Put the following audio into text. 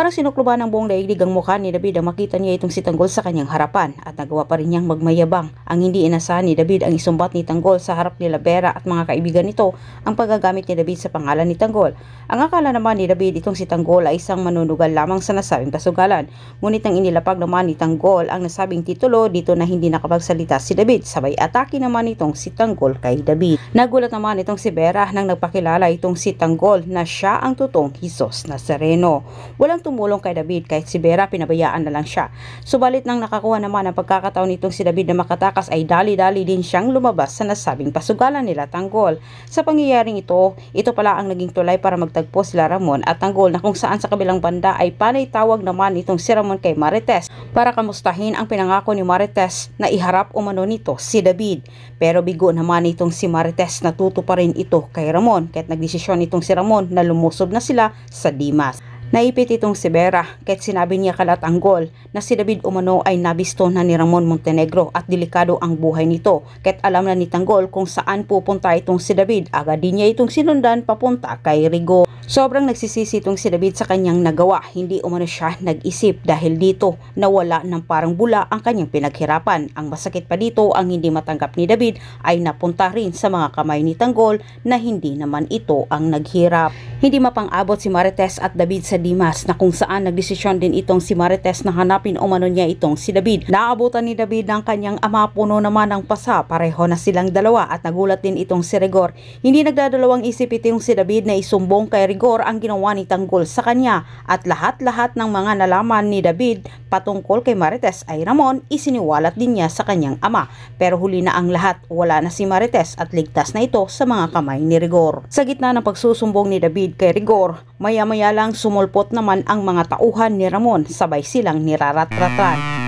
Parang sinukluban ng buong daigdig ang mukha ni David ang makita niya itong si Tanggol sa kanyang harapan at nagawa pa rin niyang magmayabang. Ang hindi inasahan ni David ang isumbat ni Tanggol sa harap nila Vera at mga kaibigan nito ang paggagamit ni David sa pangalan ni Tanggol. Ang akala naman ni David itong si Tanggol ay isang manunugal lamang sa nasabing pasugalan. Ngunit ang inilapag naman ni Tanggol ang nasabing titulo dito na hindi nakapagsalita si David. Sabay atake naman itong si Tanggol kay David. Nagulat naman itong si Vera nang nagpakilala itong si Tanggol na siya ang totoong Hesus Nazareno. Walang tumulong kay David kahit si Vera pinabayaan na lang siya. Subalit nang nakakuha naman ang pagkakataon nitong si David na makatakas ay dali-dali din siyang lumabas sa nasabing pasugalan nila Tanggol. Sa pangyayaring ito pala ang naging tulay para magtagpo sila Ramon at Tanggol na kung saan sa kabilang banda ay panay tawag naman itong si Ramon kay Marites para kamustahin ang pinangako ni Marites na iharap umano nito si David. Pero bigo naman itong si Marites na tuto pa rin ito kay Ramon kahit nagdesisyon itong si Ramon na lumusob na sila sa Dimas. Naipit itong si Vera kahit sinabi niya kala Tanggol na si David umano ay nabisto na ni Ramon Montenegro at delikado ang buhay nito kahit alam na ni Tanggol kung saan pupunta itong si David. Agad din niya itong sinundan papunta kay Rigor. Sobrang nagsisisi itong si David sa kanyang nagawa. Hindi umano siya nag-isip dahil dito nawala ng parang bula ang kanyang pinaghirapan. Ang masakit pa dito ang hindi matanggap ni David ay napunta rin sa mga kamay ni Tanggol na hindi naman ito ang naghirap. Hindi mapang-abot si Marites at David sa Dimas na kung saan nagdesisyon din itong si Marites na hanapin umano niya itong si David. Naabutan ni David ng kanyang ama, puno naman ng pasa, pareho na silang dalawa at nagulat din itong si Rigor. Hindi nagdadalawang isip itong si David na isumbong kay Rigor ang ginawa ni Tanggol sa kanya at lahat-lahat ng mga nalaman ni David patungkol kay Marites ay Ramon isiniwalat din niya sa kanyang ama. Pero huli na ang lahat, wala na si Marites at ligtas na ito sa mga kamay ni Rigor. Sa gitna ng pagsusumbong ni David kay Rigor, maya-maya lang sumulpot naman ang mga tauhan ni Ramon, sabay silang nirarat-ratan.